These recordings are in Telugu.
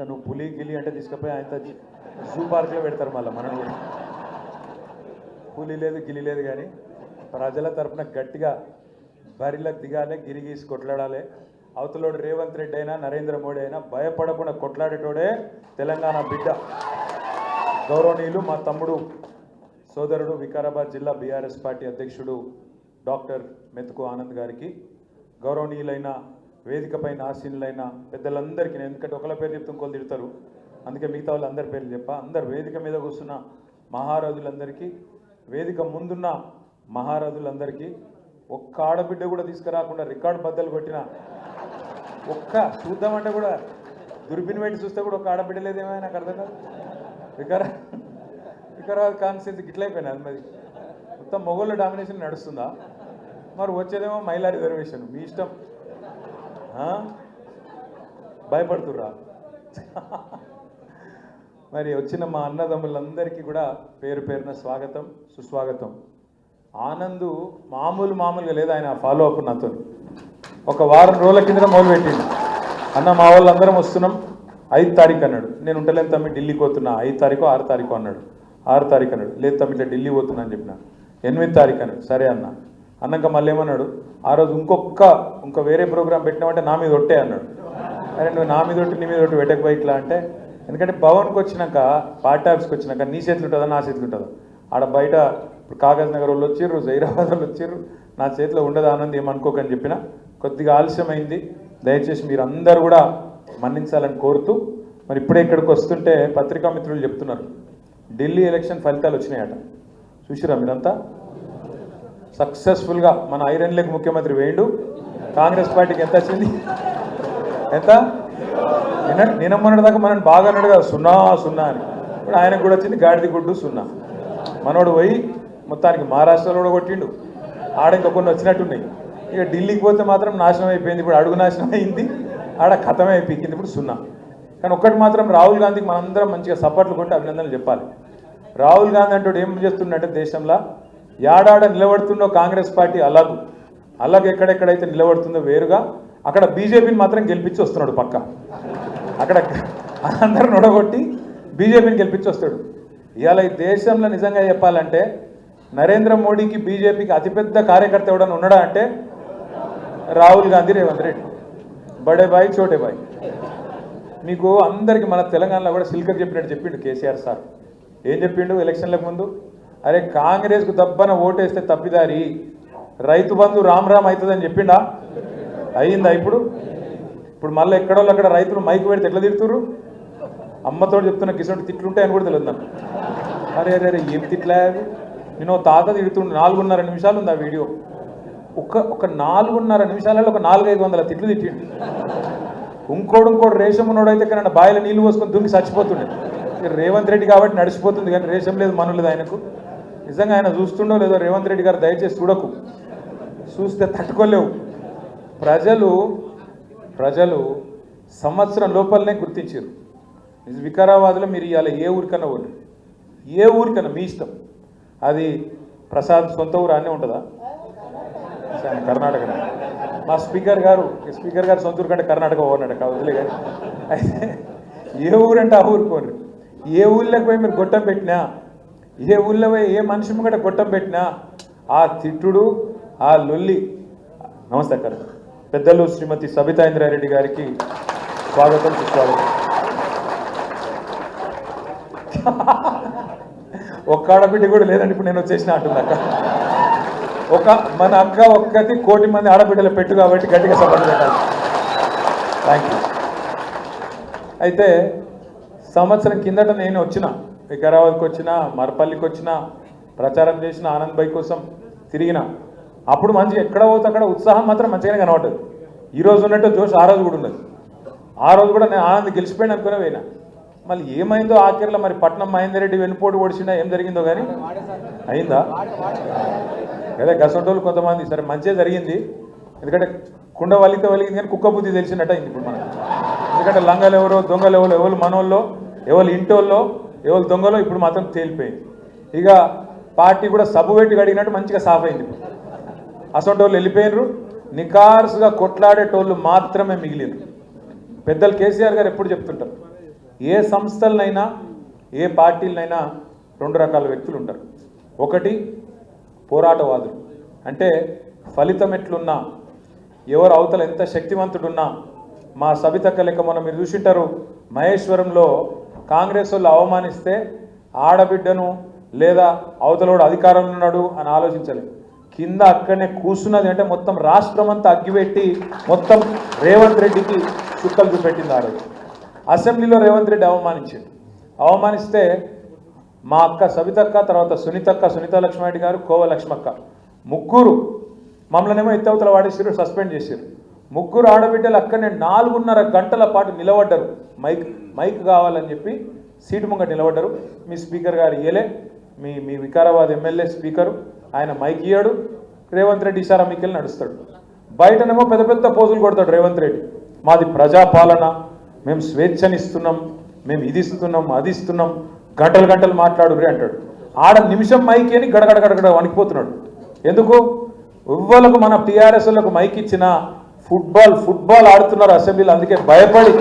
నువ్వు పులి గిలి అంటే తీసుకుపోయి ఆయన జూ పార్క్లో పెడతారు మళ్ళీ మనం పులి లేదు గిలి లేదు కానీ ప్రజల తరఫున గట్టిగా బరిలకు దిగాలి గిరిగీసి కొట్లాడాలి. అవతలోడు రేవంత్ రెడ్డి అయినా నరేంద్ర మోడీ అయినా భయపడకుండా కొట్లాడేటోడే తెలంగాణ బిడ్డ. గౌరవనీయులు మా తమ్ముడు సోదరుడు వికారాబాద్ జిల్లా బీఆర్ఎస్ పార్టీ అధ్యక్షుడు డాక్టర్ మెతుకు ఆనంద్ గారికి, గౌరవనీయులైన వేదికపైన ఆసీనులైన పెద్దలందరికీ, నేను ఎందుకంటే ఒకళ్ళ పేరు చెప్తే ఇంకోళ్ళు తిడతారు, అందుకే మిగతా వాళ్ళు అందరి పేర్లు చెప్పా. అందరు వేదిక మీద కూర్చున్న మహారాజులందరికీ, వేదిక ముందున్న మహారాజులందరికీ, ఒక్క ఆడబిడ్డ కూడా తీసుకురాకుండా రికార్డు బద్దలు కొట్టిన, ఒక్క చూద్దామంటే కూడా దుర్బిన్ పెట్టి చూస్తే కూడా ఒక ఆడబిడ్డ లేదేమో నాకు అర్థం కాదు. వికారాబాద్ కాన్స్టిట్యూన్సీ ఇట్లయిపోయినా అది మరి మొత్తం మొగోళ్ళ డామినేషన్ నడుస్తుందా? మరి వచ్చేదేమో మహిళా రిజర్వేషన్. మీ ఇష్టం. భయపడుతుర్రా? మరి వచ్చిన మా అన్నదమ్ములందరికీ కూడా పేరు పేరున స్వాగతం సుస్వాగతం. ఆనంద్ మామూలుగా లేదు, ఆయన ఫాలో అప్ నాతో ఒక వారం రోజుల కింద మొదలుపెట్టింది. అన్న మా వాళ్ళందరం వస్తున్నాం 5 తారీఖు అన్నాడు. నేను ఉంటలేను తమ్మి ఢిల్లీకి పోతున్నా. 5 తారీఖు 6 తారీఖు అన్నాడు. 6 తారీఖు అన్నాడు. లేదు తమ్మి ఇట్లా ఢిల్లీ పోతున్నా అని చెప్పిన. 8 తారీఖు అన్నాడు. సరే అన్న అన్నాక మళ్ళీ ఏమన్నాడు, ఆ రోజు ఇంకో వేరే ప్రోగ్రాం పెట్టినామంటే నా మీద ఒట్టే అన్నాడు. అరే నువ్వు నా మీద ఒట్టి నీ మీద ఒట్టి పెట్టకపోయి ఇట్లా అంటే, ఎందుకంటే భవన్కి వచ్చినాక పార్టీ ఆఫీస్కి వచ్చినాక నీ చేతులు ఉంటుందా నా చేతులు ఉంటుందా? ఆడ బయట ఇప్పుడు కాగజ్ నగర్ వాళ్ళు వచ్చిర్రు, జైరాబాద్ వాళ్ళు వచ్చిర్రు, నా చేతిలో ఉండదు ఆనంద్ ఏమనుకోకని చెప్పిన. కొద్దిగా ఆలస్యమైంది, దయచేసి మీరు అందరూ కూడా మన్నించాలని కోరుతూ, మరి ఇప్పుడే ఇక్కడికి వస్తుంటే పత్రికా మిత్రులు చెప్తున్నారు ఢిల్లీ ఎలక్షన్ ఫలితాలు వచ్చినాయట. చూసిరా మీరంతా? సక్సెస్ఫుల్గా మన ఐరన్ లెగ్ ముఖ్యమంత్రి వేయండు. కాంగ్రెస్ పార్టీకి ఎంత వచ్చింది? ఎంత? నిన్నమ్మన్నటి దాకా మనం బాగా అన్నాడు కదా 0-0 అని. ఇప్పుడు ఆయనకు కూడా వచ్చింది గాడిది గుడ్డు 0. మనోడు పోయి మొత్తానికి మహారాష్ట్రలో కూడా కొట్టిండు. ఆడ ఇంకా కొన్ని వచ్చినట్టున్నాయి. ఇక ఢిల్లీకి పోతే మాత్రం నాశనం అయిపోయింది. ఇప్పుడు అడుగు నాశనం అయింది, ఆడ ఖతమే అయిపోయింది. ఇప్పుడు 0. కానీ ఒక్కటి మాత్రం రాహుల్ గాంధీకి మనందరం మంచిగా సపోర్ట్లు కొట్టి అభినందనలు చెప్పాలి. రాహుల్ గాంధీ అంటే ఏం చేస్తుందంటే దేశంలో యాడాడ నిలబడుతుందో కాంగ్రెస్ పార్టీ అలాగే ఎక్కడెక్కడైతే నిలబడుతుందో వేరుగా అక్కడ బీజేపీని మాత్రం గెలిపించి వస్తున్నాడు. పక్క అక్కడ అందరూ నొడగొట్టి బీజేపీని గెలిపించి వస్తాడు. ఇవాళ ఈ దేశంలో నిజంగా చెప్పాలంటే నరేంద్ర మోడీకి బీజేపీకి అతిపెద్ద కార్యకర్త ఎవడన్నా ఉన్నాడా అంటే రాహుల్ గాంధీ, రేవంత్ రెడ్డి. బడే బాయ్ చోటే బాయ్. మీకు అందరికీ మన తెలంగాణలో కూడా సిల్కర్ చెప్పినట్టు చెప్పిండు కేసీఆర్ సార్. ఏం చెప్పిండు ఎలక్షన్లకు ముందు? అరే కాంగ్రెస్కు దబ్బన ఓటేస్తే తప్పిదారి, రైతు బంధు రామ్ అవుతుందని చెప్పిండా? అయ్యిందా? ఇప్పుడు మళ్ళీ ఎక్కడోళ్ళు అక్కడ రైతులు మైకు పెడితే ఎట్లా తిడుతుర్రు? అమ్మతో చెప్తున్న కిసోటి తిట్లుంటాయని కూడా తెలియదు నాకు. అరే ఏం తిట్లా? నేను తాత తిడుతుండే 4.5 నిమిషాలు ఉంది ఆ వీడియో. ఒక 4.5 నిమిషాలలో ఒక 400-500 తిట్లు తిట్టిండు. ఇంకోడు రేషం ఉన్నోడైతే కానీ బాయిలో నీళ్ళు పోసుకొని దుంకి చచ్చిపోతుండే. రేవంత్ రెడ్డి కాబట్టి నడిచిపోతుంది, కానీ రేషం లేదు మనం లేదు ఆయనకు. నిజంగా ఆయన చూస్తుండో లేదో రేవంత్ రెడ్డి గారు దయచేసి చూడకు, చూస్తే తట్టుకోలేవు. ప్రజలు సంవత్సరం లోపలనే గుర్తించారు. వికారాబాద్లో మీరు ఇవాళ ఏ ఊరికన్నా ఓటు, ఏ ఊరికన్నా మీ ఇష్టం. అది ప్రసాద్ సొంత ఊరు అన్నీ ఉంటుందా? కర్ణాటక. మా స్పీకర్ గారు సొంత ఊరు కంటే కర్ణాటక ఓనట వదిలే. కానీ అయితే ఏ ఊరంటే ఆ ఊరుకోండి. ఏ ఊళ్ళకి పోయి మీరు గొట్టం పెట్టినా, ఏ ఊళ్ళో పోయి ఏ మనిషి ముంగట గొట్టం పెట్టినా ఆ తిట్టుడు, ఆ లొల్లి. నమస్తే అక్కడ పెద్దలు శ్రీమతి సబితా ఇంద్రారెడ్డి గారికి స్వాగతం సుస్వాగతం. ఒక్క ఆడబిడ్డ కూడా లేదండి ఇప్పుడు నేను వచ్చేసిన అంటుంది అక్క. మన అక్క ఒక్కటి 1 కోటి మంది ఆడబిడ్డలు పెట్టు కాబట్టి గట్టిగా సపోర్ట్ పెట్టాలి. Thank you. అయితే సంవత్సరం కిందట నేను వచ్చిన వికారాబాద్కి వచ్చిన, మరపల్లికి వచ్చిన, ప్రచారం చేసిన, ఆనంద్ భాయ్ కోసం తిరిగిన. అప్పుడు మంచిగా ఎక్కడ పోతే అక్కడ ఉత్సాహం మాత్రం మంచిగానే కనబడుతుంది. ఈరోజు ఉన్నట్టు జోష్ ఆ రోజు కూడా ఉన్నది. ఆ రోజు కూడా నేను ఆనంద్ గెలిచిపోయిన అనుకునే పోయినా. మళ్ళీ ఏమైందో ఆఖరిలో మరి పట్నం మహేందర్ రెడ్డి వెనుపోటు ఓడిచినా ఏం జరిగిందో కానీ అయిందా? అదే గసంటోళ్ళు కొంతమంది సరే మంచిగా జరిగింది. ఎందుకంటే కుండ వలిగితే వలిగింది కానీ కుక్క బుద్ధి తెలిసినట్టు అయింది ఇప్పుడు మనకు. ఎందుకంటే లంగలు ఎవరో దొంగలు ఎవరు మనోళ్ళో, ఎవరు ఇంటోళ్ళో, ఎవరు దొంగలో ఇప్పుడు మాత్రం తేలిపోయింది. ఇక పార్టీ కూడా సబ్బు పెట్టి కడిగినట్టు మంచిగా సాఫ్ అయింది. అసంటోళ్ళు వెళ్ళిపోయినరు, నికార్సుగా కొట్లాడేటోళ్ళు మాత్రమే మిగిలినరు. పెద్దలు కేసీఆర్ గారు ఎప్పుడు చెప్తుంటారు, ఏ సంస్థలనైనా ఏ పార్టీలనైనా రెండు రకాల వ్యక్తులు ఉంటారు. ఒకటి పోరాటవాదులు, అంటే ఫలితం ఎట్లున్నా ఎవరు అవతల ఎంత శక్తివంతుడున్నా మా సబితక్క లెక్క మొన్న మీరు చూసింటారు మహేశ్వరంలో కాంగ్రెస్ వాళ్ళు అవమానిస్తే ఆడబిడ్డను లేదా అవతలోడు అధికారంలో ఉన్నాడు అని ఆలోచించలేదు. కింద అక్కడనే కూర్చున్నది అంటే మొత్తం రాష్ట్రం అంతా అగ్గిపెట్టి మొత్తం రేవంత్ రెడ్డికి చుక్కలు చూపెట్టింది. ఆ రోజు అసెంబ్లీలో రేవంత్ రెడ్డి అవమానిస్తే మా అక్క సబితక్క, తర్వాత సునీత లక్ష్మారెడ్డి గారు, కోవ లక్ష్మక్క ముగ్గురు మమ్మల్నేమో ఎత్తవతల వాడేసారు, సస్పెండ్ చేశారు. ముగ్గురు ఆడబిడ్డలు అక్కడనే 4.5 గంటల పాటు నిలబడ్డారు. మైక్ కావాలని చెప్పి సీటు ముంగట నిలబడ్డారు. మీ స్పీకర్ గారు ఇయ్యలే, మీ వికారాబాద్ ఎమ్మెల్యే స్పీకరు ఆయన మైక్ ఇయ్యాడు. రేవంత్ రెడ్డి ఇషారా మీకెళ్ళి నడుస్తాడు. బయటనేమో పెద్ద పెద్ద పోజులు కొడతాడు రేవంత్ రెడ్డి. మాది ప్రజాపాలన, మేము స్వేచ్ఛనిస్తున్నాం, మేము ఇది ఇస్తున్నాం అది ఇస్తున్నాం, గంటలు మాట్లాడుర్రి అంటాడు. ఆడ నిమిషం మైక్ అని గడగడ వణికిపోతున్నాడు. ఎందుకు? ఎవ్వలకు మన టీఆర్ఎస్ వాళ్ళకు మైక్ ఇచ్చిన ఫుట్బాల్ ఆడుతున్నారు అసెంబ్లీలో. అందుకే భయపడి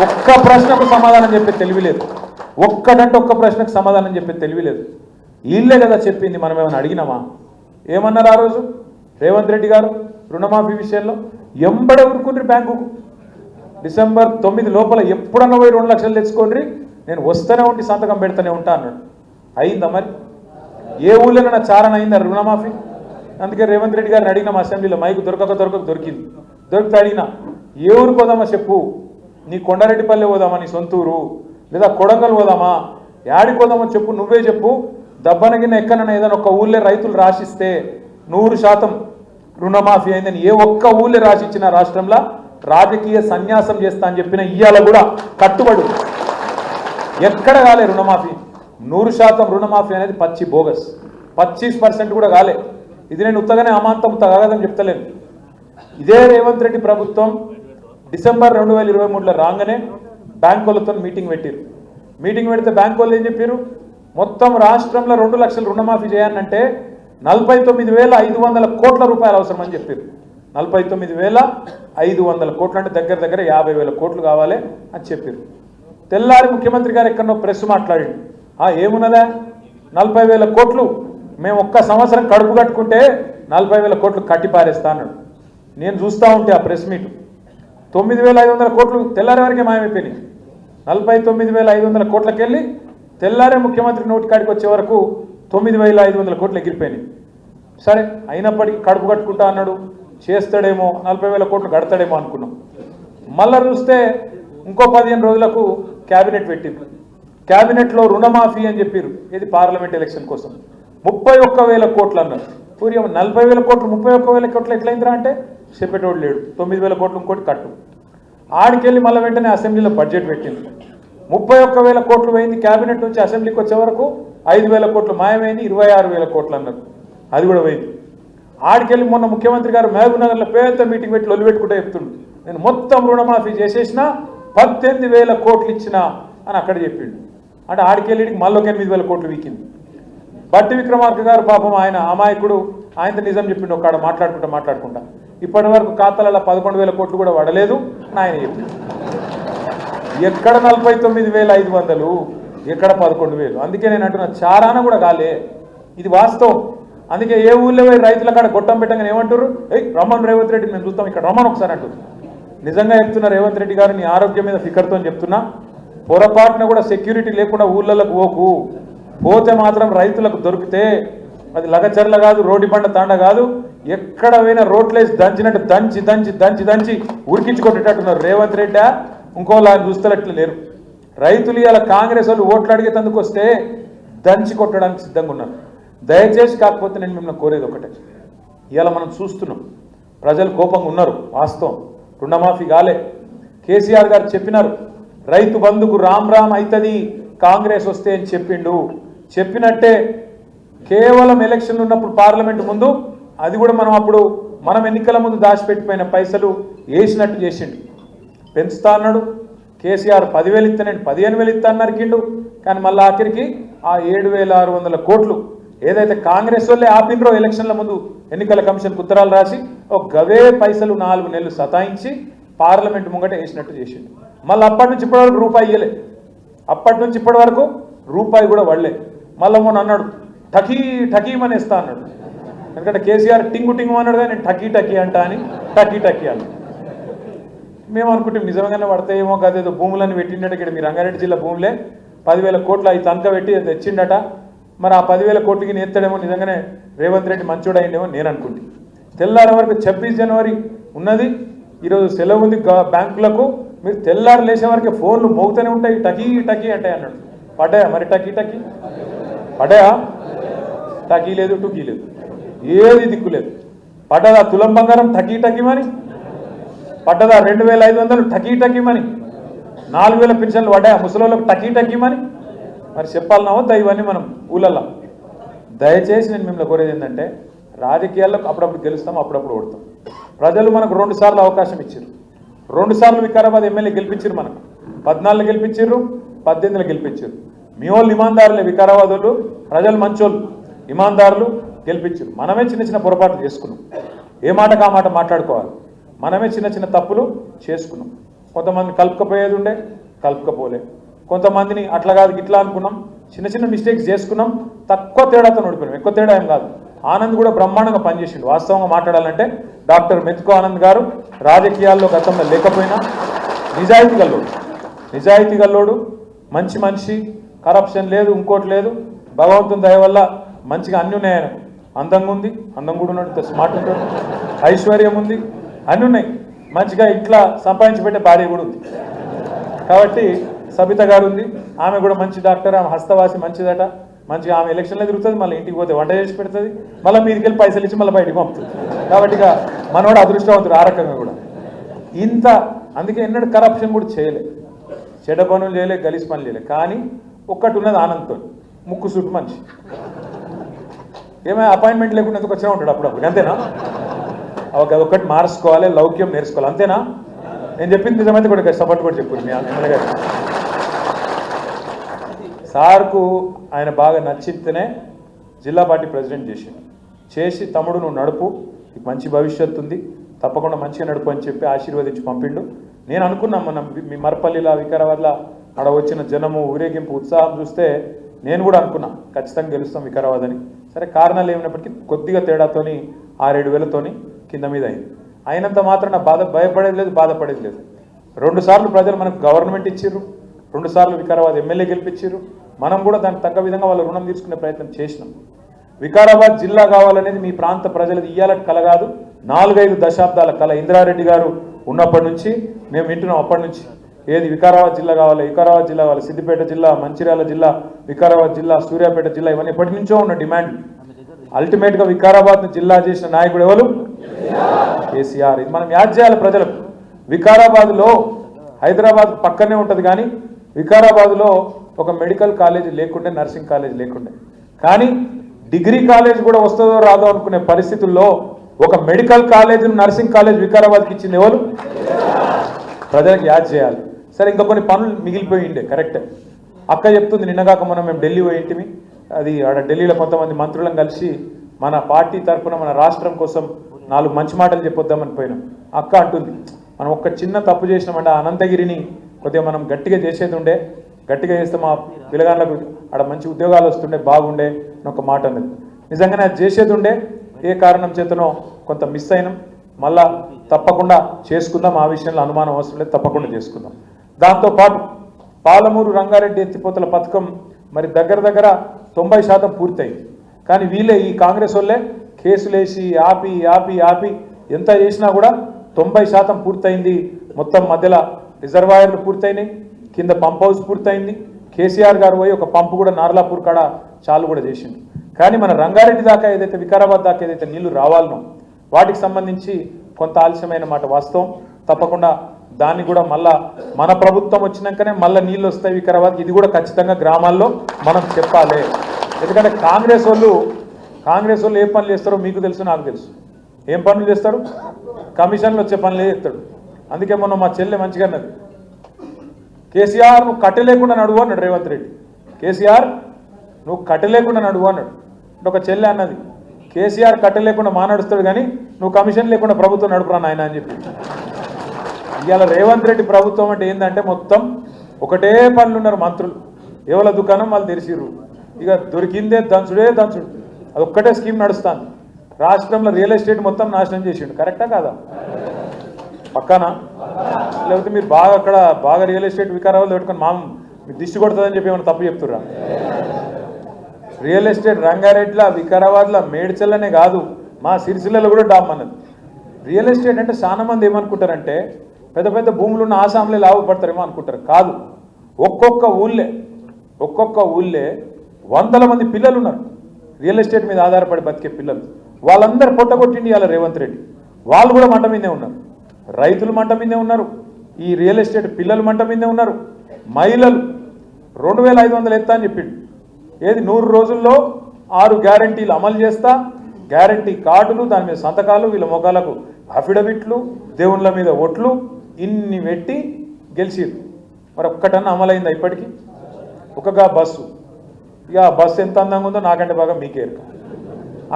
ఒక్క ప్రశ్నకు సమాధానం చెప్పే తెలివిలేదు. ఒక్క ప్రశ్నకు సమాధానం చెప్పే తెలివిలేదు. వీళ్ళే కదా చెప్పింది, మనం ఏమైనా అడిగినామా? ఏమన్నారు ఆ రోజు రేవంత్ రెడ్డి గారు రుణమాఫీ విషయంలో? ఎంబడే ఊరుకుండ్రి బ్యాంకుకు. డిసెంబర్ 9 లోపల ఎప్పుడన్నా పోయి 2 లక్షలు తెచ్చుకోండి, నేను వస్తూనే ఉండి సంతకం పెడతానే ఉంటా అన్నాడు. అయిందా మరి? ఏ ఊళ్ళోనైనా చారణ అయిందా రుణమాఫీ? అందుకే రేవంత్ రెడ్డి గారిని అడిగినాం అసెంబ్లీలో, మైకు దొరికింది. దొరికితే అడిగినా, ఏ ఊరు పోదామా చెప్పు, నీ కొండారెడ్డిపల్లె పోదామా, నీ సొంతూరు, లేదా కొడంగల్ పోదామా, యాడికి పోదామో చెప్పు, నువ్వే చెప్పు. దబ్బనగిన ఎక్కడైనా ఏదైనా ఒక ఊళ్ళే రైతులు రాసిస్తే 100% రుణమాఫీ అయిందని ఏ ఒక్క ఊళ్ళే రాసిచ్చిన రాష్ట్రంలో రాజకీయ సన్యాసం చేస్తా అని చెప్పిన ఇయ్యాల కూడా కట్టుబడి ఎక్కడ కాలే రుణమాఫీ. 100% రుణమాఫీ అనేది పచ్చి బోగస్. 25% కూడా కాలే. ఇది నేను ఉత్తగానే అమాంతం తగదని చెప్తలేను. ఇదే రేవంత్ రెడ్డి ప్రభుత్వం డిసెంబర్ 2023లో రాగానే బ్యాంకులతో మీటింగ్ పెట్టారు. మీటింగ్ పెడితే బ్యాంకు వాళ్ళు ఏం చెప్పారు? మొత్తం రాష్ట్రంలో 2 లక్షలు రుణమాఫీ చేయాలంటే 49,500 కోట్ల రూపాయలు అవసరం అని చెప్పారు. 49,500 కోట్లు అంటే దగ్గర 50,000 కోట్లు కావాలి అని చెప్పారు. తెల్లారి ముఖ్యమంత్రి గారు ఎక్కడో ప్రెస్ మాట్లాడింది. ఏమున్నదా 40,000 కోట్లు, మేము ఒక్క సంవత్సరం కడుపు కట్టుకుంటే 40,000 కోట్లు కట్టిపారేస్తా అన్నాడు. నేను చూస్తూ ఉంటే ఆ ప్రెస్ మీట్ 9,500 కోట్లు తెల్లారి వరకే మాయమైపోయినాయి. 49,500 కోట్లకెళ్ళి తెల్లారే ముఖ్యమంత్రి నోటి కాడికి వచ్చే వరకు 9,500 కోట్లు ఎగిరిపోయినాయి. సరే, అయినప్పటికీ కడుపు కట్టుకుంటా అన్నాడు, చేస్తాడేమో, 40,000 కోట్లు కడతాడేమో అనుకున్నాం. మళ్ళా చూస్తే ఇంకో 15 రోజులకు క్యాబినెట్ పెట్టింది. క్యాబినెట్లో రుణమాఫీ అని చెప్పారు. ఇది పార్లమెంట్ ఎలక్షన్ కోసం 31,000 కోట్లు అన్నారు. పూరి 40,000 కోట్లు 31,000 కోట్లు ఎట్లయిందిరా అంటే చెప్పేటోడు లేడు. 9,000 కోట్లు ఇంకోటి కట్టు. ఆడికెళ్ళి మళ్ళీ వెంటనే అసెంబ్లీలో బడ్జెట్ పెట్టింది. 31,000 కోట్లు పోయింది. క్యాబినెట్ నుంచి అసెంబ్లీకి వచ్చే వరకు 5,000 కోట్లు మాయమైంది. 26,000 కోట్లు అన్నారు, అది కూడా పోయింది. ఆడికెళ్ళి మొన్న ముఖ్యమంత్రి గారు మహబూబ్ నగర్లో పెద్ద మీటింగ్ పెట్టి లొల్లి పెట్టుకుంటే చెప్తుండు, నేను మొత్తం రుణమాఫీ చేసేసిన 18,000 కోట్లు ఇచ్చిన అని అక్కడ చెప్పిండు. అంటే ఆడికెళ్ళికి మళ్ళీ 8,000 కోట్లు వీకింది. బట్టి విక్రమార్క గారు పాపం ఆయన అమాయకుడు, ఆయనతో నిజం చెప్పిండు. ఒక్కడ మాట్లాడుకుంటా ఇప్పటి వరకు ఖాతాలలో 11,000 కోట్లు కూడా పడలేదు అని ఆయన చెప్పిండు. ఎక్కడ 49,500, ఎక్కడ 11,000. అందుకే నేను అంటున్నా, చారాన కూడా కాలే, ఇది వాస్తవం. అందుకే ఏ ఊళ్ళో పోయి రైతుల కాడ గొట్టం పెట్టగానే ఏమంటారు, రమ్మన్ రేవంత్ రెడ్డి మేము చూస్తాం, ఇక్కడ రమ్మన్ ఒకసారి అంటారు. నిజంగా చెప్తున్నా రేవంత్ రెడ్డి గారు, నీ ఆరోగ్యం మీద ఫికర్తో చెప్తున్నా, పొరపాటున కూడా సెక్యూరిటీ లేకుండా ఊళ్ళకు పోతే మాత్రం రైతులకు దొరికితే అది లగచర్ల కాదు, రోడ్డు బండ తాండ కాదు, ఎక్కడ పోయినా రోడ్లేసి దంచినట్టు దంచి ఉరికించుకొట్టేటట్టున్నారు. రేవంత్ రెడ్డి ఇంకోలా చూస్తేట్లు లేరు. రైతులు ఇలా కాంగ్రెస్ వాళ్ళు ఓట్లు అడిగేందుకు వస్తే దంచి కొట్టడానికి సిద్ధంగా ఉన్నారు. దయచేసి కాకపోతే నేను మిమ్మల్ని కోరేది ఒకటే, ఇలా మనం చూస్తున్నాం ప్రజలు కోపంగా ఉన్నారు, వాస్తవం. రుణమాఫీ కాలే. కేసీఆర్ గారు చెప్పినారు, రైతు బంధుకు రామ్ అవుతుంది కాంగ్రెస్ వస్తే అని చెప్పిండు. చెప్పినట్టే కేవలం ఎలక్షన్లు ఉన్నప్పుడు పార్లమెంట్ ముందు, అది కూడా మనం ఎన్నికల ముందు దాచిపెట్టిపోయిన పైసలు వేసినట్టు చేసిండు. పెంచుతా అన్నాడు. కేసీఆర్ 10,000 ఇస్తా, నేను 15,000 ఇస్తా అన్నారు కిండు. కానీ మళ్ళీ ఆఖరికి ఆ 7,600 కోట్లు ఏదైతే కాంగ్రెస్ వాళ్ళే ఆపినరో ఎలక్షన్ల ముందు ఎన్నికల కమిషన్కు ఉత్తరాలు రాసి ఒక గవే పైసలు 4 నెలలు సతాయించి పార్లమెంట్ ముంగట వేసినట్టు చేసిండు. మళ్ళీ అప్పటి నుంచి ఇప్పటివరకు రూపాయి ఇయ్యలే. అప్పటి నుంచి ఇప్పటి వరకు రూపాయి కూడా వడలే. మళ్ళీ మొన్న అన్నాడు టకీ టకీమని ఇస్తా అన్నాడు. ఎందుకంటే కేసీఆర్ టింగు టింగు అన్నాడు కానీ నేను టకీ టకీ అంటా అని టకీ టకీ అన్నాడు. మేము అనుకుంటే నిజంగానే పడతాయేమో కాదేదో భూములను పెట్టిండట. ఇక్కడ మీ రంగారెడ్డి జిల్లా భూములే 10,000 కోట్లు అవి తనక పెట్టి తెచ్చిండట. మరి ఆ 10,000 కోట్లకి నేర్తాడేమో నిజంగానే రేవంత్ రెడ్డి మంచోడు అయిందేమో నేను అనుకుంటే. తెల్లారి వరకు 26 జనవరి ఉన్నది, ఈరోజు సెలవు ఉంది బ్యాంకులకు. మీరు తెల్లారు లేచే వరకే ఫోన్లు మోగుతూనే ఉంటాయి, టకీ టకీ అంటే అన్నాడు. పడ్డాయా మరి టకీ టకీ? పడ్డాయా? టకీ లేదు, టుకీ లేదు, ఏది దిక్కు లేదు. పడ్డదా తులం బంగారం టకీ టకీమని? పడ్డదా 2,500 టకీ టకీమని? 4,000 పెన్షన్లు పడ్డాయా ముసలోళ్ళకు టకీ టకీమని? మరి చెప్పాలన్నా వద్దా ఇవన్నీ మనం ఊళ్ళల్లో? దయచేసి నేను మిమ్మల్ని కోరేది ఏంటంటే, రాజకీయాల్లో అప్పుడప్పుడు గెలుస్తాం, అప్పుడప్పుడు ఓడతాం. ప్రజలు మనకు 2 సార్లు అవకాశం ఇచ్చారు. 2 సార్లు వికారాబాద్ ఎమ్మెల్యే గెలిపించారు. మనకు 14 గెలిపించారు, 18 గెలిపించారు. మీ వాళ్ళు ఇమాందారులే, వికారాబాద్ వాళ్ళు ప్రజలు మంచోళ్ళు, ఇమాందారులు గెలిపించారు. మనమే చిన్న చిన్న పొరపాట్లు చేసుకున్నాం, ఏ మాటకు ఆ మాట మాట్లాడుకోవాలి. మనమే చిన్న చిన్న తప్పులు చేసుకున్నాం. కొంతమంది కలుపుకపోయేది ఉండే, కలుపుకపోలే. కొంతమందిని అట్లా కాదు ఇట్లా అనుకున్నాం, చిన్న చిన్న మిస్టేక్స్ చేసుకున్నాం. తక్కువ తేడాతో ఓడిపోయినాం, ఎక్కువ తేడా ఏం కాదు. ఆనంద్ కూడా బ్రహ్మాండంగా పనిచేసిండు. వాస్తవంగా మాట్లాడాలంటే డాక్టర్ మెతుకు ఆనంద్ గారు రాజకీయాల్లో గతంలో లేకపోయినా నిజాయితీ గల్లోడు, మంచి మనిషి, కరప్షన్ లేదు, ఇంకోటి లేదు. భగవంతుని దయ వల్ల మంచిగా అన్నీ ఉన్నాయి. ఆయన అందంగా ఉంది, అందం కూడా ఉన్నాడు, స్మార్ట్ ఉంటాడు, ఐశ్వర్యం ఉంది, అన్నీ ఉన్నాయి. మంచిగా ఇట్లా సంపాదించి పెట్టే భార్య కూడా ఉంది. కాబట్టి సబిత గారు ఉంది, ఆమె కూడా మంచి డాక్టర్, ఆమె హస్తవాసి మంచిదట. మంచిగా ఆమె ఎలక్షన్లో తిరుగుతుంది, మళ్ళీ ఇంటికి పోతే వంట చేసి పెడుతుంది, మళ్ళీ మీదికి వెళ్ళి పైసలు ఇచ్చి మళ్ళీ బయటికి పంపుతుంది. కాబట్టి ఇక మనోడు అదృష్టవంతుడు ఆ రకంగా కూడా. ఇంత అందుకే ఎన్నడూ కరప్షన్ కూడా చేయలే, చెడ్డ పనులు చేయలే, గలీజ్ పనులు చేయలే. కానీ ఒక్కటి ఉన్నది ఆనంద్తో, ముక్కు సూటు మనిషి. ఏమైనా అపాయింట్మెంట్ లేకుండా ఎందుకు వచ్చే ఉంటాడు అప్పుడప్పుడు, అంతేనా? అదొక్కటి మార్చుకోవాలి, లౌక్యం నేర్చుకోవాలి, అంతేనా? నేను చెప్పింది నిజమైతే కూడా సపోర్ట్ కూడా చెప్పు మీ ఎమ్మెల్యే గారు. సార్కు ఆయన బాగా నచ్చితేనే జిల్లా పార్టీ ప్రెసిడెంట్ చేసి తమ్ముడు నువ్వు నడుపు, నీకు మంచి భవిష్యత్తు ఉంది, తప్పకుండా మంచిగా నడుపు అని చెప్పి ఆశీర్వదించి పంపిండు. నేను అనుకున్నాం మనం మీ మరపల్లిలో వికారాబాద్లో అక్కడ వచ్చిన జనము, ఊరేగింపు, ఉత్సాహం చూస్తే నేను కూడా అనుకున్నా ఖచ్చితంగా గెలుస్తాం వికారాబాద్ అని. సరే కారణాలు ఏమైనప్పటికీ కొద్దిగా తేడాతోని 6-7 వేలతోని కింద మీద అయింది. అయినంత మాత్రం నా భయపడేది లేదు, బాధపడేది లేదు. 2 సార్లు ప్రజలు మనకు గవర్నమెంట్ ఇచ్చిర్రు, 2 సార్లు వికారాబాద్ ఎమ్మెల్యే గెలిపించారు. మనం కూడా దానికి తగ్గ విధంగా వాళ్ళ రుణం తీసుకునే ప్రయత్నం చేసినాం. వికారాబాద్ జిల్లా కావాలనేది మీ ప్రాంత ప్రజలది ఇయ్యాలని కల కాదు, 4-5 దశాబ్దాల కల. ఇంద్రారెడ్డి గారు ఉన్నప్పటి నుంచి మేము వింటున్నాం. అప్పటి నుంచి ఏది వికారాబాద్ జిల్లా కావాలి, వికారాబాద్ జిల్లా కావాలి, సిద్దిపేట జిల్లా, మంచిర్యాల జిల్లా, వికారాబాద్ జిల్లా, సూర్యాపేట జిల్లా, ఇవన్నీ ఎప్పటి నుంచో ఉన్న డిమాండ్. అల్టిమేట్గా వికారాబాద్ను జిల్లా చేసిన నాయకుడు ఎవరు? కేసీఆర్. ఇది మనం యాద్ చేయాలి ప్రజలకు. వికారాబాద్లో హైదరాబాద్ పక్కనే ఉంటుంది, కానీ వికారాబాద్లో ఒక మెడికల్ కాలేజ్ లేకుండే, నర్సింగ్ కాలేజ్ లేకుండే. కానీ డిగ్రీ కాలేజ్ కూడా వస్తుందో రాదో అనుకునే పరిస్థితుల్లో ఒక మెడికల్ కాలేజ్, నర్సింగ్ కాలేజ్ వికారాబాద్కి ఇచ్చింది ఎవరు? ప్రజలకు యాద్ చేయాలి. సరే ఇంకా కొన్ని పనులు మిగిలిపోయిండే, కరెక్టే. అక్క చెప్తుంది, నిన్నగాక మేము ఢిల్లీ పోయింటిమి, అది ఆడ ఢిల్లీలో కొంతమంది మంత్రులను కలిసి మన పార్టీ తరఫున మన రాష్ట్రం కోసం 4 మంచి మాటలు చెప్పొద్దామని పోయినాం. అక్క అంటుంది, మనం ఒక్క చిన్న తప్పు చేసినామంటే అనంతగిరిని కొద్దిగా మనం గట్టిగా చేసేది ఉండే, గట్టిగా చేస్తే మా పిల్లగాళ్ళకు ఆడ మంచి ఉద్యోగాలు వస్తుండే, బాగుండే అని ఒక మాట అన్నది. నిజంగానే అది చేసేది ఉండే, ఏ కారణం చేతనో కొంత మిస్ అయినాం. మళ్ళా తప్పకుండా చేసుకుందాం, ఆ విషయంలో అనుమానం అవసరం లేదు, తప్పకుండా చేసుకుందాం. దాంతోపాటు పాలమూరు రంగారెడ్డి ఎత్తిపోతల పథకం మరి దగ్గర 90% పూర్తయింది. కానీ వీళ్ళే, ఈ కాంగ్రెస్ వాళ్ళే కేసులేసి ఆపి ఎంత చేసినా కూడా 90% పూర్తయింది. మొత్తం మధ్యలో రిజర్వాయర్లు పూర్తయినాయి, కింద పంప్ హౌస్ పూర్తయింది. కేసీఆర్ గారు పోయి ఒక పంపు కూడా నార్లాపూర్ కాడ చాలు కూడా చేసింది. కానీ మన రంగారెడ్డి దాకా ఏదైతే, వికారాబాద్ దాకా ఏదైతే నీళ్లు రావాలనో వాటికి సంబంధించి కొంత ఆలస్యమైన మాట వాస్తవం. తప్పకుండా దాన్ని కూడా మళ్ళా మన ప్రభుత్వం వచ్చినాకనే మళ్ళీ నీళ్ళు వస్తాయి వికారాబాద్. ఇది కూడా ఖచ్చితంగా గ్రామాల్లో మనం చెప్పాలి. ఎందుకంటే కాంగ్రెస్ వాళ్ళు ఏ పనులు చేస్తారో మీకు తెలుసు, నాకు తెలుసు. ఏం పనులు చేస్తారు? కమిషన్లు వచ్చే పనులే చేస్తాడు. అందుకే మొన్న మా చెల్లె మంచిగా అన్నది, కేసీఆర్ నువ్వు కట్టలేకుండా నడువు అన్నాడు రేవంత్ రెడ్డి. కేసీఆర్ నువ్వు కట్టలేకుండా నడువు అన్నాడు. అంటే ఒక చెల్లె అన్నది, కేసీఆర్ కట్టలేకుండా నడుస్తాడు కానీ నువ్వు కమిషన్ లేకుండా ప్రభుత్వం నడుపురా నాయన అని చెప్పి. ఇవాళ రేవంత్ రెడ్డి ప్రభుత్వం అంటే ఏంటంటే మొత్తం ఒకటే పనులు ఉన్నారు మంత్రులు, ఎవరి దుకాణం వాళ్ళు తెరిచిర్రు, ఇక దొరికిందే దంచుడే దంచుడు, అది ఒక్కటే స్కీమ్ నడుస్తాను. రాష్ట్రంలో రియల్ ఎస్టేట్ మొత్తం నాశనం చేసిండు. కరెక్టా కాదా? పక్కానా? లేకపోతే మీరు బాగా అక్కడ బాగా రియల్ ఎస్టేట్ వికారాలు పెట్టుకొని మీకు దిష్టి కొడుతుందని చెప్పి ఏమైనా తప్పు చెప్తుర్రా? రియల్ ఎస్టేట్ రంగారెడ్డిలో, వికారాబాద్లో, మేడ్చల్లనే కాదు, మా సిరిసిల్లలో కూడా డామ్ అన్నది. రియల్ ఎస్టేట్ అంటే చాలా మంది ఏమనుకుంటారంటే పెద్ద పెద్ద భూములు ఉన్న ఆసాంలే లాభపడతారేమో అనుకుంటారు. కాదు, ఒక్కొక్క ఊళ్ళే వందల మంది పిల్లలు ఉన్నారు రియల్ ఎస్టేట్ మీద ఆధారపడి బతికే పిల్లలు. వాళ్ళందరూ పొట్టగొట్టిండి ఇవాళ రేవంత్ రెడ్డి. వాళ్ళు కూడా మంట మీదే ఉన్నారు, రైతులు మంట మీదే ఉన్నారు, ఈ రియల్ ఎస్టేట్ పిల్లలు మంట మీదే ఉన్నారు. మహిళలు 2500 ఎత్తా అని చెప్పిండు. ఏది 100 రోజుల్లో 6 గ్యారంటీలు అమలు చేస్తా, గ్యారంటీ కార్డులు, దాని మీద సంతకాలు, వీళ్ళ మొగాలకు అఫిడవిట్లు, దేవుళ్ళ మీద ఓట్లు, ఇన్ని పెట్టి గెలిచిరు. మరి ఒక్కటన్నా అమలైందా ఇప్పటికీ? ఒకగా బస్సు, ఇక ఆ బస్సు ఎంత అందంగా ఉందో నాకంటే బాగా మీకేరు.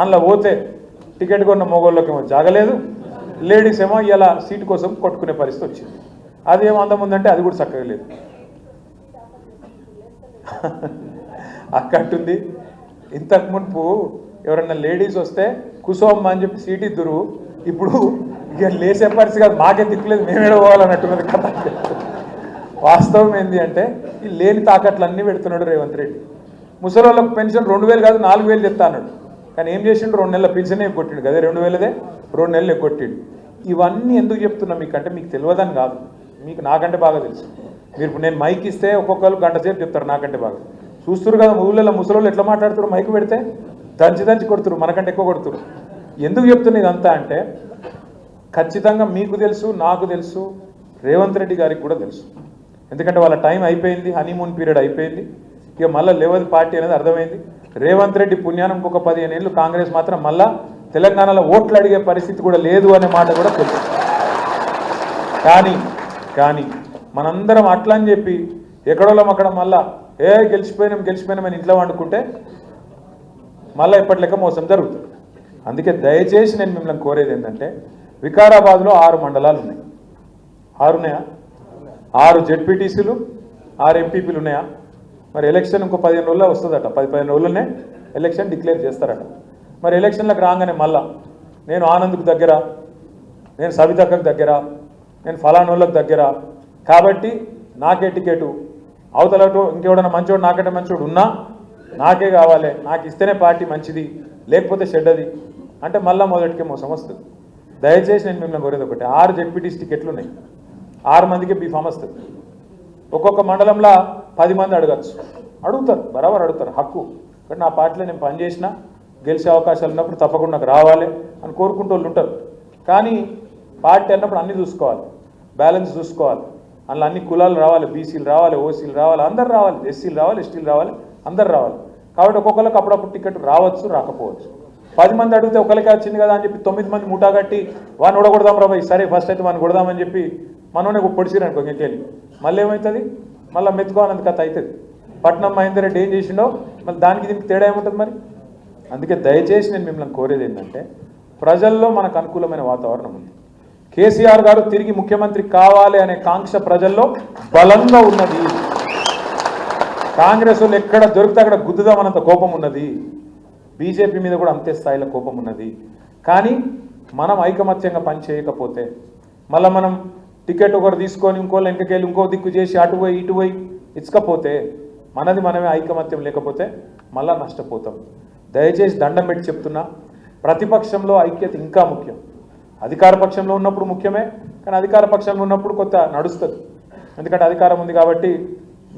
అందులో పోతే టికెట్ కొన్న మొగోళ్ళకేమో జాగలేదు, లేడీస్ ఏమో ఇలా సీటు కోసం కొట్టుకునే పరిస్థితి వచ్చింది. అదేమో అందం ఉందంటే అది కూడా చక్కగా లేదు. అక్కడుంది. ఇంతకు మునుపు ఎవరన్నా లేడీస్ వస్తే కుసోమ్మ అని చెప్పి సీట్ ఇద్దరు, ఇప్పుడు ఇక లేసే పరిస్థితి కాదు, మాకే దిక్కులేదు, మేమేడ పోవాలన్నట్టున్నది కథ. వాస్తవం ఏంటి అంటే ఈ లేని తాకట్లన్నీ పెడుతున్నాడు రేవంత్ రెడ్డి. ముసలి వాళ్ళకు పెన్షన్ 2000 కాదు 4000 తెస్తా అన్నాడు. కానీ ఏం చేసిండు? 2 నెలల పెన్షనే ఎగ్గొట్టిండు కదా, 2000దే 2 నెలలు ఎగ్గొట్టిండు. ఇవన్నీ ఎందుకు చెప్తున్నా మీకంటే మీకు తెలియదని కాదు, మీకు నాకంటే బాగా తెలుసు. మీరు ఇప్పుడు నేను మైక్ ఇస్తే ఒక్కొక్కరు గంట సేపు చెప్తారు నాకంటే బాగా. చూస్తున్నారు కదా ఊళ్ళలో ముసలోళ్ళు ఎట్లా మాట్లాడుతారు, మైక్ పెడితే దంచి కొడుతురు, మనకంటే ఎక్కువ కొడుతురు. ఎందుకు చెప్తున్నా ఇదంతా అంటే ఖచ్చితంగా మీకు తెలుసు, నాకు తెలుసు, రేవంత్ రెడ్డి గారికి కూడా తెలుసు. ఎందుకంటే వాళ్ళ టైం అయిపోయింది, హనీమూన్ పీరియడ్ అయిపోయింది, ఇక మళ్ళీ లేవది పార్టీ అనేది అర్థమైంది. రేవంత్ రెడ్డి పుణ్యానం ఒక 15 ఏళ్ళు కాంగ్రెస్ మాత్రం మళ్ళా తెలంగాణలో ఓట్లు అడిగే పరిస్థితి కూడా లేదు అనే మాట కూడా తెలుసు. కానీ మనందరం అట్లా అని చెప్పి ఎక్కడోళ్ళం అక్కడ మళ్ళా గెలిచిపోయినామని ఇంట్లో వండుకుంటే మళ్ళీ ఇప్పటి లెక్క మోసం జరుగుతుంది. అందుకే దయచేసి నేను మిమ్మల్ని కోరేది ఏంటంటే వికారాబాద్లో 6 మండలాలు ఉన్నాయి. 6 ఉన్నాయా? 6 జెడ్పీటీసీలు, 6 ఎంపీపీలు ఉన్నాయా? మరి ఎలక్షన్ ఇంకో 15 రోజుల్లో వస్తుందట, 10-15 రోజుల్లోనే ఎలక్షన్ డిక్లేర్ చేస్తారట. మరి ఎలక్షన్లకు రాగానే మళ్ళా నేను ఆనంద్కు దగ్గర, నేను సవితక్కకు దగ్గర, నేను ఫలానోళ్ళకు దగ్గర, కాబట్టి నాకే టికెటు, అవతలతో ఇంకెవడన్నా మంచోడు నాకంటే మంచోడు ఉన్నా నాకే కావాలి, నాకు ఇస్తేనే పార్టీ మంచిది, లేకపోతే చెడ్డది అంటే మళ్ళీ మొదటికే మోసం వస్తుంది. దయచేసి నేను మిమ్మల్ని కోరేది ఒకటి, 6 జెడ్పీటీసీ టికెట్లు ఉన్నాయి, 6 మందికి బీఫామ్ వస్తుంది. ఒక్కొక్క మండలంలో 10 మంది అడుగుతారు, బరాబర్ అడుగుతారు, హక్కు. కానీ నా పార్టీలో నేను పనిచేసినా గెలిచే అవకాశాలు ఉన్నప్పుడు తప్పకుండా నాకు రావాలి అని కోరుకుంటూ వాళ్ళు ఉంటారు. కానీ పార్టీ అన్నప్పుడు అన్నీ చూసుకోవాలి, బ్యాలెన్స్ చూసుకోవాలి. అందులో అన్ని కులాలు రావాలి, బీసీలు రావాలి, ఓసీలు రావాలి, అందరు రావాలి, ఎస్సీలు రావాలి, ఎస్టీలు రావాలి, అందరు రావాలి. కాబట్టి ఒక్కొక్కరికి అప్పుడప్పుడు టికెట్ రావచ్చు, రాకపోవచ్చు. 10 మంది అడిగితే ఒకరికి వచ్చింది కదా అని చెప్పి 9 మంది ముఠా కట్టి వాడిని ఓడగొడదాం రాబాయి, సరే ఫస్ట్ అయితే వాడిని కొడదామని చెప్పి మనోనే పొడిచిరనుకో ఇంకెళ్ళి మళ్ళీ ఏమవుతుంది, మళ్ళీ మెత్తుకోవాలంత కథ అవుతుంది. పట్నం మహేందర్ రెడ్డి ఏం చేసిండో మళ్ళీ దానికి దీనికి తేడా ఏముంటుంది మరి? అందుకే దయచేసి నేను మిమ్మల్ని కోరేది ఏంటంటే ప్రజల్లో మనకు అనుకూలమైన వాతావరణం ఉంది. కేసీఆర్ గారు తిరిగి ముఖ్యమంత్రి కావాలి అనే కాంక్ష ప్రజల్లో బలంగా ఉన్నది. కాంగ్రెస్ వాళ్ళు ఎక్కడ దొరికితే అక్కడ గుద్దుదామన్నంత కోపం ఉన్నది, బీజేపీ మీద కూడా అంతే స్థాయిలో కోపం ఉన్నది. కానీ మనం ఐకమత్యంగా పనిచేయకపోతే మళ్ళీ మనం టికెట్ ఒకరు తీసుకొని ఇంకోళ్ళు వెనకకెళ్ళి ఇంకో దిక్కు చేసి అటు పోయి ఇటు పోయి ఇచ్చకపోతే మనది మనమే ఐకమత్యం లేకపోతే మళ్ళీ నష్టపోతాం. దయచేసి దండం పెట్టి చెప్తున్నా, ప్రతిపక్షంలో ఐక్యత ఇంకా ముఖ్యం. అధికార పక్షంలో ఉన్నప్పుడు ముఖ్యమే, కానీ అధికార పక్షంలో ఉన్నప్పుడు కొంత నడుస్తుంది. ఎందుకంటే అధికారం ఉంది కాబట్టి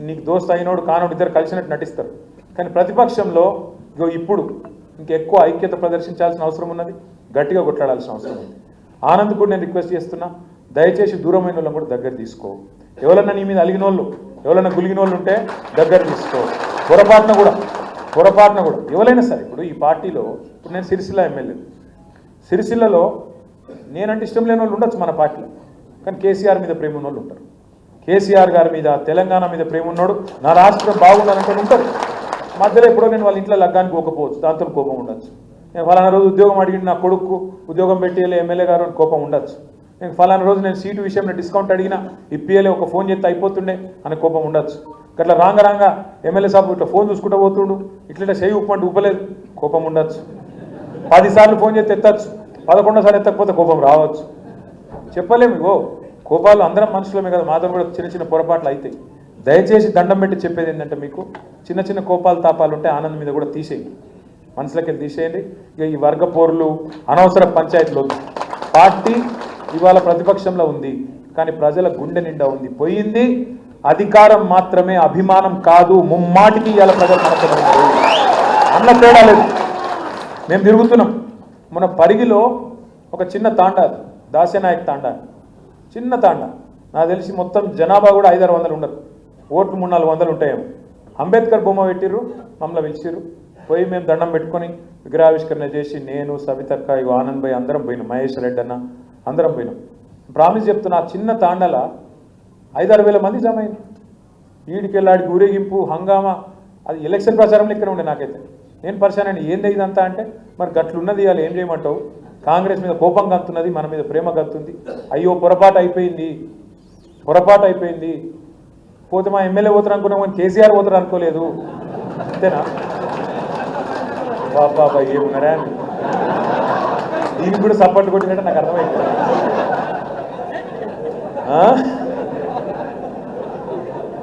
నీకు దోస్త్ అయినోడు కానోడు ఇద్దరు కలిసినట్టు నటిస్తారు. కానీ ప్రతిపక్షంలో ఇప్పుడు ఇంకెక్కువ ఐక్యత ప్రదర్శించాల్సిన అవసరం ఉన్నది, గట్టిగా కొట్లాడాల్సిన అవసరం ఉంది. ఆనంద్ కూడా నేను రిక్వెస్ట్ చేస్తున్నా, దయచేసి దూరమైన వాళ్ళని కూడా దగ్గర తీసుకో. ఎవరన్నా నీ మీద అలిగిన వాళ్ళు, ఎవరన్నా గులిగిన వాళ్ళు ఉంటే దగ్గర తీసుకో. పొరపాటున కూడా ఎవరైనా సరే, ఇప్పుడు ఈ పార్టీలో ఇప్పుడు నేను సిరిసిల్ల ఎమ్మెల్యే, సిరిసిల్లలో నేనంటే ఇష్టం లేని వాళ్ళు ఉండొచ్చు మన పార్టీలో, కానీ కేసీఆర్ మీద ప్రేమ ఉన్న వాళ్ళు ఉంటారు. కేసీఆర్ గారి మీద, తెలంగాణ మీద ప్రేమ ఉన్నాడు, నా రాష్ట్రం బాగుండాలంటే ఉంటారు. మధ్యలో ఎప్పుడో నేను వాళ్ళ ఇంట్లో లగ్గానికి పోకపోవచ్చు, దాంతో కోపం ఉండొచ్చు. నేను ఫలానా రోజు ఉద్యోగం అడిగి నా కొడుకు ఉద్యోగం పెట్టేయాలి ఎమ్మెల్యే గారు అని కోపం ఉండొచ్చు. నేను ఫలానా రోజు నేను సీటు విషయంలో డిస్కౌంట్ అడిగినా ఇప్పియలే, ఒక ఫోన్ చేస్తే అయిపోతుండే అనే కోపం ఉండొచ్చు. అట్లా రాంగా ఎమ్మెల్యే సాబ్ ఇట్లా ఫోన్ చూసుకుంటూ పోతుండు, ఇట్లా చేయి ఉప్పంటే ఉప్పలేదు, కోపం ఉండొచ్చు. 10 సార్లు ఫోన్ చేస్తే ఎత్తచ్చు, 11వ సారి ఎత్తకపోతే కోపం రావచ్చు. చెప్పలేము. ఇగో కోపాలు అందరం మనుషులమే కదా, మాతో కూడా చిన్న చిన్న పొరపాట్లు అవుతాయి. దయచేసి దండం పెట్టి చెప్పేది ఏంటంటే, మీకు చిన్న చిన్న కోపాలు తాపాలు ఉంటే ఆనందం మీద కూడా తీసేయండి, మనసులోకి వెళ్ళి తీసేయండి. ఇక ఈ వర్గ పోర్లు అనవసర పంచాయతీలు వద్దు. పార్టీ ఇవాళ ప్రతిపక్షంలో ఉంది, కానీ ప్రజల గుండె నిండా ఉంది. పోయింది అధికారం మాత్రమే, అభిమానం కాదు. ముమ్మాటికి ఇవాళ ప్రజలు మనతో ఉన్నారు, అన్న తేడా లేదు. మేము తిరుగుతున్నాం. మన పరిగిలో ఒక చిన్న తాండా, దాస్యనాయక్ తాండా, చిన్న తాండా. నాకు తెలిసి మొత్తం జనాభా కూడా 500-600 ఉండరు, ఓట్లు 300-400 ఉంటాయేమో. అంబేద్కర్ బొమ్మ పెట్టిర్రు, మమ్మల్ని పిలిచిర్రు. పోయి మేము దండం పెట్టుకొని విగ్రహావిష్కరణ చేసి నేను, సవితక్క, ఇగో ఆనంద్ భాయ్ అందరం పోయినాం, మహేష్ రెడ్డి అన్న అందరం పోయినాం. ప్రామిస్ చెప్తున్నా, చిన్న తాండల 5-6 వేల మంది జమ అయింది. వీడికి వెళ్ళాడికి ఊరేగింపు హంగామా. అది ఎలక్షన్ ప్రచారంలో ఇక్కడ ఉండే. నాకైతే నేను పరిశాన్ అండి, ఏంది ఇదంతా అంటే, మరి గట్లున్నది, ఇవాళ ఏం చేయమంటావు? కాంగ్రెస్ మీద కోపం గంతున్నది, మన మీద ప్రేమ గంతుంది. అయ్యో పొరపాటు అయిపోయింది, పోతే మా ఎమ్మెల్యే పోతారు అనుకున్నాం, కానీ కేసీఆర్ పోతారు అనుకోలేదు. అంతేనా? బాబా ఏమున్నారా, దీనికి కూడా సపోర్ట్ కొట్టినట్టు నాకు అర్థమైంది.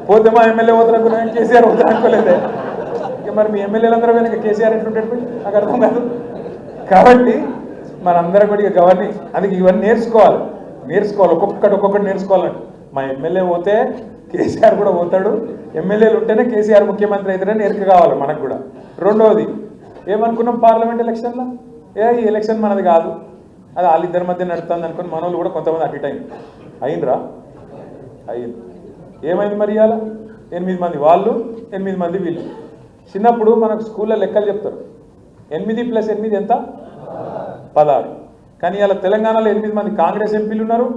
పోతే మా ఎమ్మెల్యే పోతారు అనుకున్నాం, కేసీఆర్ పోతారు అనుకోలేదే. ఇక మరి మీ ఎమ్మెల్యేలందరూ వెనక కేసీఆర్ ఎట్లుంటాడు నాకు అర్థం కాదు. కాబట్టి మనందరం కూడా ఇక గవర్నీ అందుకే ఇవన్నీ నేర్చుకోవాలి, ఒక్కొక్కటి నేర్చుకోవాలండి. మా ఎమ్మెల్యే పోతే కేసీఆర్ కూడా పోతాడు, ఎమ్మెల్యేలు ఉంటేనే కేసీఆర్ ముఖ్యమంత్రి అవుతాడని నేర్క కావాలి మనకు కూడా. రెండవది, ఏమనుకున్నాం పార్లమెంట్ ఎలక్షన్లో, ఈ ఎలక్షన్ మనది కాదు, అది వాళ్ళిద్దరి మధ్య నడుస్తుంది అనుకుని మనోళ్ళు కూడా కొంతమంది అటు ఇటు అయింది. ఏమైంది మరి? ఇవాళ 8 మంది వాళ్ళు, 8 మంది వీళ్ళు. చిన్నప్పుడు మనకు స్కూల్లో లెక్కలు చెప్తారు, 8 + 8 ఎంత? 16. కానీ ఇలా తెలంగాణలో 8 మంది కాంగ్రెస్ ఎంపీలు ఉన్నారు,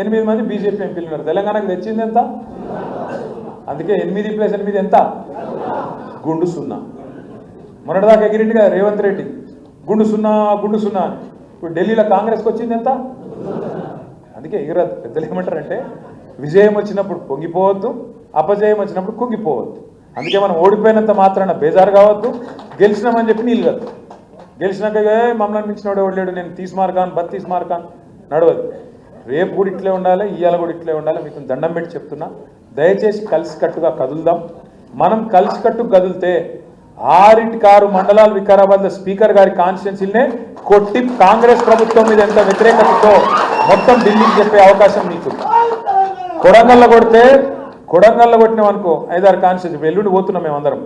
8 మంది బీజేపీ ఎంపీలు ఉన్నారు. తెలంగాణకు తెచ్చింది ఎంత? అందుకే 8 + 8 ఎంత? గుండు 0. మొన్నటిదాకా ఎగిరింది కదా రేవంత్ రెడ్డి, గుండు 0 అని. ఇప్పుడు ఢిల్లీలో కాంగ్రెస్కి వచ్చింది ఎంత? అందుకే ఎగిరద్దు. పెద్దలు ఏమంటారంటే, విజయం వచ్చినప్పుడు పొంగిపోవద్దు, అపజయం వచ్చినప్పుడు కుంగిపోవద్దు. అందుకే మనం ఓడిపోయినంత మాత్రాన బేజారు కావద్దు, గెలిచినామని చెప్పి నీళ్ళు కద్దు. గెలిచినాక మమ్మల్ని మించినోడు ఎవడలేడు, నేను 30 మార్కాను 32 మార్కాను నడవదు. రేపు కూడా ఇట్లే ఉండాలి, ఇవాళ కూడా ఇట్లే ఉండాలి. మీకు దండం పెట్టి చెప్తున్నా, దయచేసి కలిసికట్టుగా కదులుదాం. మనం కలిసికట్టు కదిలితే 6 మండలాలు వికారాబాద్లో స్పీకర్ గారి కాన్స్టిట్యున్సీలనే కొట్టి కాంగ్రెస్ ప్రభుత్వం మీద ఎంత వ్యతిరేకతతో మొత్తం ఢిల్లీకి చెప్పే అవకాశం మీకు. కొడంగల్లో కొట్టినాం అనుకో 5-6 కాన్స్టిట్యున్సీ. ఎల్లుండి పోతున్నాం మేమందరం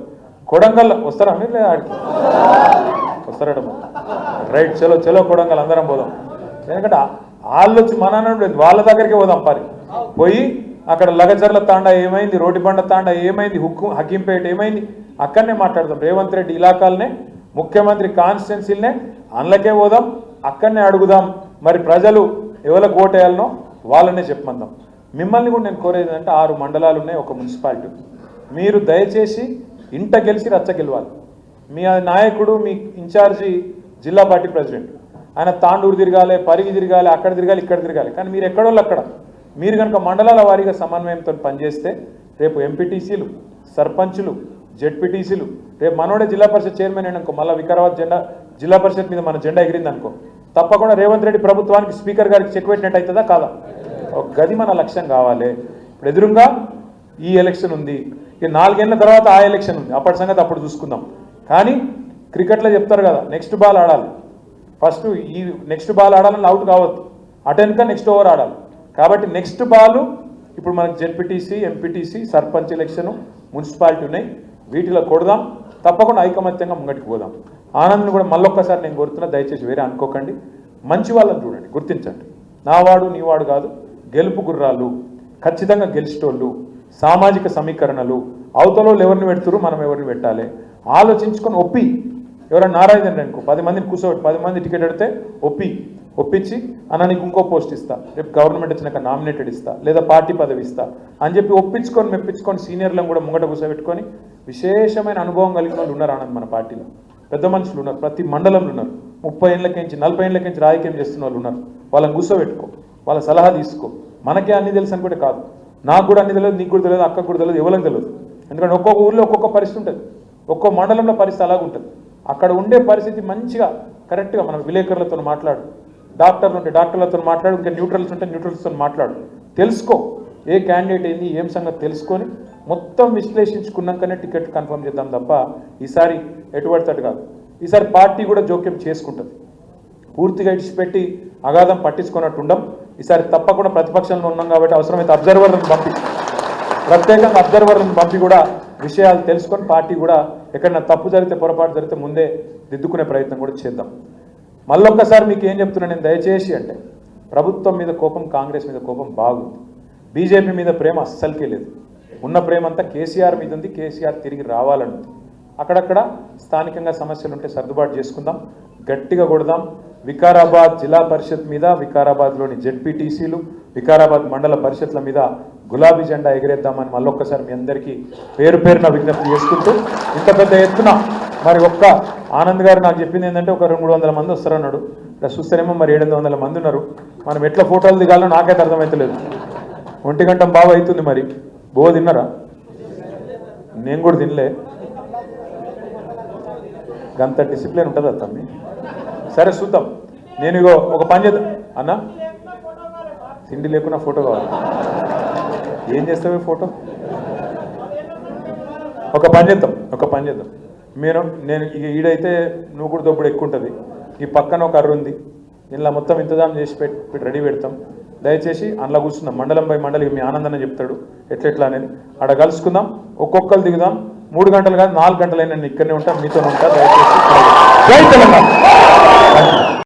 కొడంగల్లో. వస్తారా మీరు? లేదా ఆడికి వస్తారట? రైట్, చలో కొడంగల్ అందరం పోదాం. ఎందుకంటే వాళ్ళు వచ్చి మన వాళ్ళ దగ్గరికి పోదాం. పోయి అక్కడ లగచర్ల తాండా ఏమైంది, రోటిబండ తాండా ఏమైంది, హకీంపేట ఏమైంది, అక్కడనే మాట్లాడదాం. రేవంత్ రెడ్డి ఇలాకాలనే, ముఖ్యమంత్రి కాన్స్టిట్యున్సీలనే అందులోకే పోదాం, అక్కడనే అడుగుదాం. మరి ప్రజలు ఎవరికి ఓటేయాలనో వాళ్ళనే చెప్పమందాం. మిమ్మల్ని కూడా నేను కోరేది అంటే, 6 మండలాలు ఉన్నాయి, ఒక మున్సిపాలిటీ. మీరు దయచేసి ఇంట గెలిచి రచ్చ గెలవాలి. మీ నాయకుడు, మీ ఇన్ఛార్జి జిల్లా పార్టీ ప్రెసిడెంట్, ఆయన తాండూరు తిరగాలి, పరిగి తిరగాలి, అక్కడ తిరగాలి, ఇక్కడ తిరగాలి. కానీ మీరు ఎక్కడోళ్ళు అక్కడ. మీరు కనుక మండలాల వారీగా సమన్వయంతో పనిచేస్తే రేపు ఎంపీటీసీలు, సర్పంచులు, జెడ్పీటీసీలు, రేపు మనోడే జిల్లా పరిషత్ చైర్మన్ అయిననుకో, మళ్ళీ వికారాబాద్ జిల్లా పరిషత్ మీద మన జెండా ఎగిరింది అనుకో, తప్పకుండా రేవంత్ రెడ్డి ప్రభుత్వానికి స్పీకర్ గారికి చెక్ పెట్టినట్టు అవుతుందా కాదా? ఒక గది మన లక్ష్యం కావాలి. ఇప్పుడు ఎదురుగా ఈ ఎలక్షన్ ఉంది, ఈ 4 ఏళ్ల తర్వాత ఆ ఎలక్షన్ ఉంది, అప్పటి సంగతి అప్పుడు చూసుకుందాం. కానీ క్రికెట్లో చెప్తారు కదా, నెక్స్ట్ బాల్ ఆడాలి. ఫస్ట్ ఈ నెక్స్ట్ బాల్ ఆడాలని అవుట్ కావద్దు, అటెన్క నెక్స్ట్ ఓవర్ ఆడాలి. కాబట్టి నెక్స్ట్ బాల్ ఇప్పుడు మనకు ZPTC, MPTC, sarpanch election, municipality ఉన్నాయి. వీటిలో కొడదాం, తప్పకుండా ఐకమత్యంగా ముంగటికి పోదాం. ఆనంద్ని కూడా మళ్ళొక్కసారి నేను కోరుతున్నా, దయచేసి వేరే అనుకోకండి. మంచి వాళ్ళని చూడండి, గుర్తించండి. నావాడు నీవాడు కాదు, గెలుపు గుర్రాలు, ఖచ్చితంగా గెలిచేటోళ్ళు, సామాజిక సమీకరణలు, అవతలలో ఎవరిని పెడుతురు, మనం ఎవరిని పెట్టాలి ఆలోచించుకొని ఒప్పి. ఎవరైనా నారాయణ అనుకో, 10 మందిని కూర్చోబెట్టి 10 మంది టికెట్ పెడితే ఒప్పించి అన్న నీకు ఇంకో పోస్ట్ ఇస్తా, రేపు గవర్నమెంట్ వచ్చినాక నామినేటెడ్ ఇస్తా, లేదా పార్టీ పదవి ఇస్తా అని చెప్పి మెప్పించుకొని సీనియర్లను కూడా ముంగట కూర్చోబెట్టుకొని, విశేషమైన అనుభవం కలిగిన వాళ్ళు ఉన్నారు ఆనంద్ మన పార్టీలో. పెద్ద మనుషులు ఉన్నారు, ప్రతి మండలంలో ఉన్నారు. 30 ఏళ్ళకించి 40 ఏళ్ళకించి రాజకీయం చేస్తున్న వాళ్ళు ఉన్నారు. వాళ్ళని కూర్చోబెట్టుకో, వాళ్ళ సలహా తీసుకో. మనకే అన్ని తెలుసు అనుకుంటే కాదు. నాకు కూడా అన్ని తెలియదు, నీకు కూడా తెలియదు, అక్కకు కూడా తెలియదు, ఎవరికి తెలియదు. ఎందుకంటే ఒక్కొక్క ఊళ్ళో ఒక్కొక్క పరిస్థితి ఉంటుంది, ఒక్కో మండలంలో పరిస్థితి అలాగ ఉంటుంది. అక్కడ ఉండే పరిస్థితి మంచిగా కరెక్ట్గా మనం విలేకరులతో మాట్లాడు, డాక్టర్లు ఉంటే డాక్టర్లతో మాట్లాడు, ఇంకా న్యూట్రల్స్ ఉంటే న్యూట్రల్స్తో మాట్లాడు, తెలుసుకో ఏ క్యాండిడేట్ ఏంది ఏం సంగతి తెలుసుకొని మొత్తం విశ్లేషించుకున్నాకనే టికెట్ కన్ఫర్మ్ చేద్దాం తప్ప ఈసారి ఎటుపడతాడు కాదు. ఈసారి పార్టీ కూడా జోక్యం చేసుకుంటుంది. పూర్తిగా ఇడిచిపెట్టి అగాధం పట్టించుకున్నట్టు ఉండం. ఈసారి తప్పకుండా ప్రతిపక్షంలో ఉన్నాం కాబట్టి అవసరమైతే అబ్జర్వర్లను పంపి, ప్రత్యేకంగా అబ్జర్వర్లను పంపి కూడా విషయాలు తెలుసుకొని పార్టీ కూడా ఎక్కడైనా తప్పు జరిగితే పొరపాటు జరిగితే ముందే దిద్దుకునే ప్రయత్నం కూడా చేద్దాం. మళ్ళొక్కసారి మీకు ఏం చెప్తున్నాను నేను, దయచేసి అంటే ప్రభుత్వం మీద కోపం, కాంగ్రెస్ మీద కోపం బాగుంది, బీజేపీ మీద ప్రేమ అస్సలకే లేదు. ఉన్న ప్రేమ అంతా కేసీఆర్ మీద ఉంది. కేసీఆర్ తిరిగి రావాలనుంది. అక్కడక్కడ స్థానికంగా సమస్యలు ఉంటే సర్దుబాటు చేసుకుందాం, గట్టిగా కొడదాం. వికారాబాద్ జిల్లా పరిషత్ మీద, వికారాబాద్లోని జెడ్పీటీసీలు, వికారాబాద్ మండల పరిషత్ల మీద గులాబీ జెండా ఎగిరేద్దామని మళ్ళొక్కసారి మీ అందరికీ పేరు పేరున విజ్ఞప్తి చేసుకుంటూ, ఇంత పెద్ద ఎత్తున మరి ఒక్క ఆనంద్ గారు నాకు చెప్పింది ఏంటంటే ఒక 200-300 మంది వస్తారన్నాడు. ఇక్కడ చూస్తేనేమో మరి 700 మంది ఉన్నారు. మనం ఎట్లా ఫోటోలు దిగాలో నాకైతే అర్థమవుతలేదు. 1 గంట బాగా అవుతుంది. మరి బో తిన్నారా? నేను కూడా తినలే. గంత డిసిప్లిన్ ఉంటుందా తమ్మి? సరే చూద్దాం. నేను ఇగో ఒక పని చేద్దాం అన్న, తిండి లేకున్నా ఫోటో కావాలి. ఏం చేస్తావు ఫోటో? ఒక పని చేద్దాం. నేను ఇక ఈడైతే నువ్వు కూడా దొప్పుడు ఎక్కువ ఉంటుంది. ఈ పక్కన ఒక అర్రు ఉంది, ఇలా మొత్తం ఇంతజాం చేసి పెట్టి రెడీ పెడతాం. దయచేసి అందులో కూర్చుందాం. మండలం బై మండలికి మీ ఆనందాన్ని చెప్తాడు ఎట్లెట్లా అనేది. ఆడ కలుసుకుందాం, ఒక్కొక్కరు దిగుదాం. 3 గంటలు కాదు 4 గంటలైనా నేను ఇక్కడనే ఉంటాను, మీతో ఉంటాను. దయచేసి జై తెలంగాణ.